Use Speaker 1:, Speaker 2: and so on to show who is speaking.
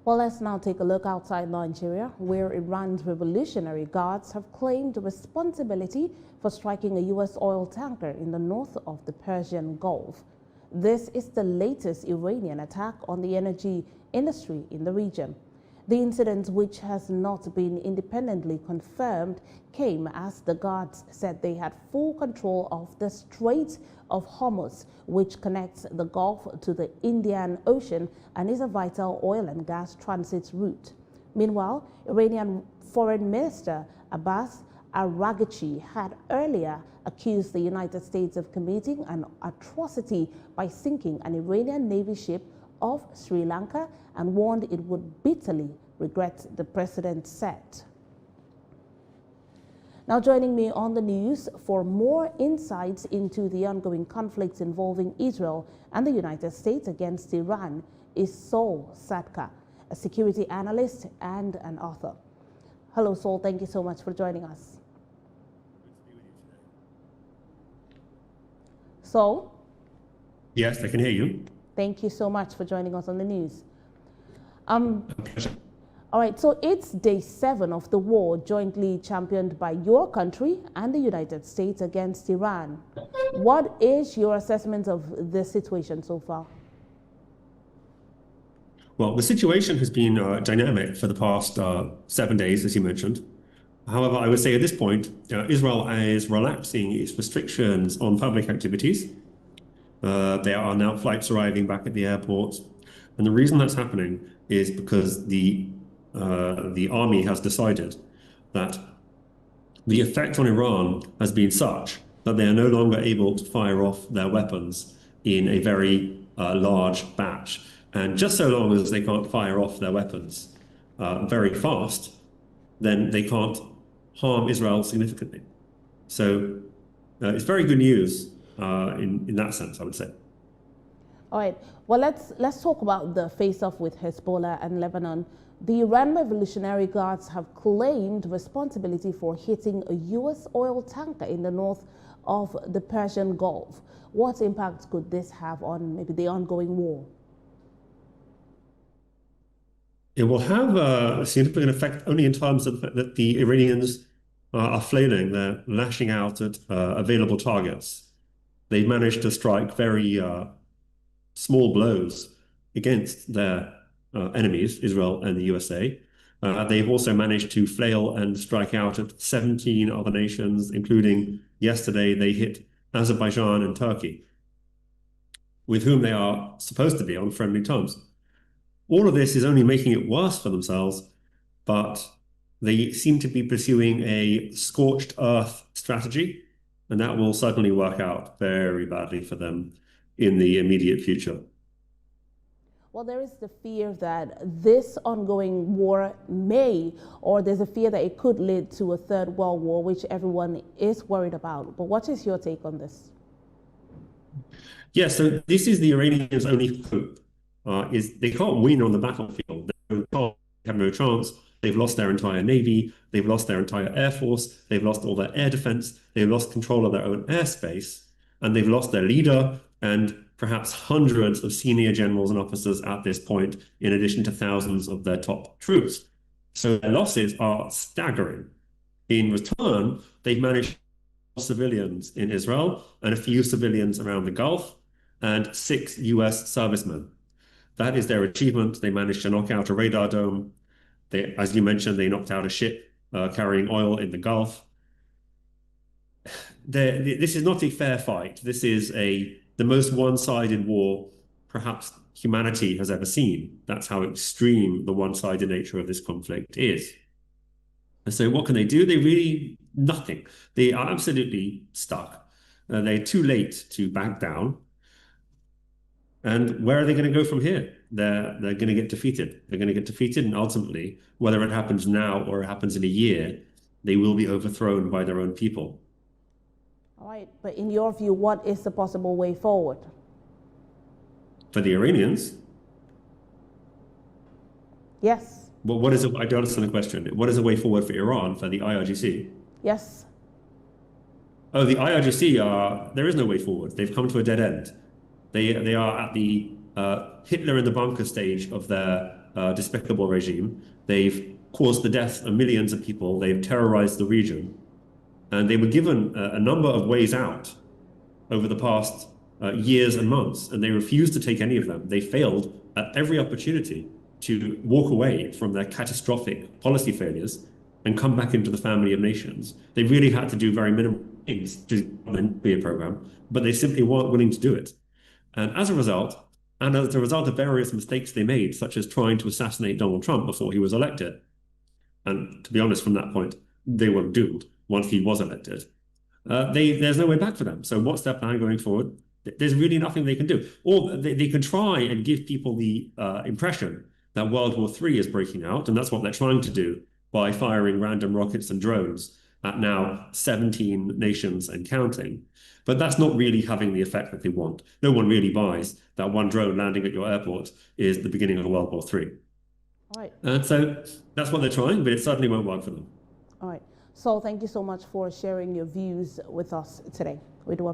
Speaker 1: Well, let's now take a look outside Nigeria, where Iran's Revolutionary Guards have claimed responsibility for striking a U.S. oil tanker in the north of the Persian Gulf. This is the latest Iranian attack on the energy industry in the region. The incident, which has not been independently confirmed, came as the Guards said they had full control of the Strait of Hormuz, which connects the Gulf to the Indian Ocean and is a vital oil and gas transit route. Meanwhile, Iranian Foreign Minister Abbas Araghchi had earlier accused the United States of committing an atrocity by sinking an Iranian Navy ship of Sri Lanka and warned it would bitterly regret, the president said. Now joining me on the news for more insights into the ongoing conflicts involving Israel and the United States against Iran is Saul Sadka, a security analyst and an author. Hello, Saul. Thank you so much for joining us. Saul?
Speaker 2: Yes, I can hear you.
Speaker 1: Thank you so much for joining us on the news. All right, so it's day 7 of the war jointly championed by your country and the United States against Iran. What is your assessment of the situation so far?
Speaker 2: Well, the situation has been dynamic for the past 7 days, as you mentioned. However, I would say at this point, Israel is relaxing its restrictions on public activities. There are now flights arriving back at the airports. And the reason that's happening is because the army has decided that the effect on Iran has been such that they are no longer able to fire off their weapons in a very large batch. And just so long as they can't fire off their weapons very fast, then they can't harm Israel significantly. So it's very good news in that sense, I would say.
Speaker 1: All right. Well, let's talk about the face-off with Hezbollah and Lebanon. The Iran Revolutionary Guards have claimed responsibility for hitting a U.S. oil tanker in the north of the Persian Gulf. What impact could this have on maybe the ongoing war?
Speaker 2: It will have a significant effect only in terms of that the Iranians are flailing, they're lashing out at available targets. They've managed to strike very small blows against their enemies, Israel and the USA. They've also managed to flail and strike out at 17 other nations, including yesterday they hit Azerbaijan and Turkey, with whom they are supposed to be on friendly terms. All of this is only making it worse for themselves, but they seem to be pursuing a scorched earth strategy, and that will certainly work out very badly for them in the immediate future.
Speaker 1: Well, there is the fear that this ongoing war may, or there's a fear that it could lead to a third world war, which everyone is worried about. But what is your take on this?
Speaker 2: Yeah, so this is the Iranians' only hope, is they can't win on the battlefield. They have no chance. They've lost their entire navy. They've lost their entire air force. They've lost all their air defense. They've lost control of their own airspace. And they've lost their leader and perhaps hundreds of senior generals and officers at this point, in addition to thousands of their top troops. So their losses are staggering. In return, they've managed civilians in Israel and a few civilians around the Gulf and 6 US servicemen. That is their achievement. They managed to knock out a radar dome. As you mentioned, they knocked out a ship carrying oil in the Gulf. This is not a fair fight. This is the most one-sided war perhaps humanity has ever seen. That's how extreme the one-sided nature of this conflict is. And so what can they do? They really, nothing. They are absolutely stuck. They're too late to back down. And where are they going to go from here? They're going to get defeated. They're going to get defeated, and ultimately, whether it happens now or it happens in a year, they will be overthrown by their own people.
Speaker 1: All right, but in your view, what is the possible way forward?
Speaker 2: For the Iranians?
Speaker 1: Yes.
Speaker 2: Well, what is it? I don't understand the question. What is the way forward for Iran, for the IRGC?
Speaker 1: Yes.
Speaker 2: Oh, the IRGC, there is no way forward. They've come to a dead end. They are at the Hitler in the bunker stage of their despicable regime. They've caused the death of millions of people. They've terrorized the region. And they were given a number of ways out over the past years and months, and they refused to take any of them. They failed at every opportunity to walk away from their catastrophic policy failures and come back into the family of nations. They really had to do very minimal things to be a program, but they simply weren't willing to do it. And as a result of various mistakes they made, such as trying to assassinate Donald Trump before he was elected, and to be honest, from that point, they were doomed once he was elected. There's no way back for them. So what's their plan going forward? There's really nothing they can do. Or they can try and give people the impression that World War III is breaking out, and that's what they're trying to do by firing random rockets and drones at now 17 nations and counting. But that's not really having the effect that they want. No one really buys that one drone landing at your airport is the beginning of World War III.
Speaker 1: All right.
Speaker 2: And so that's what they're trying, but it certainly won't work for them.
Speaker 1: All right. Saul, thank you so much for sharing your views with us today. We do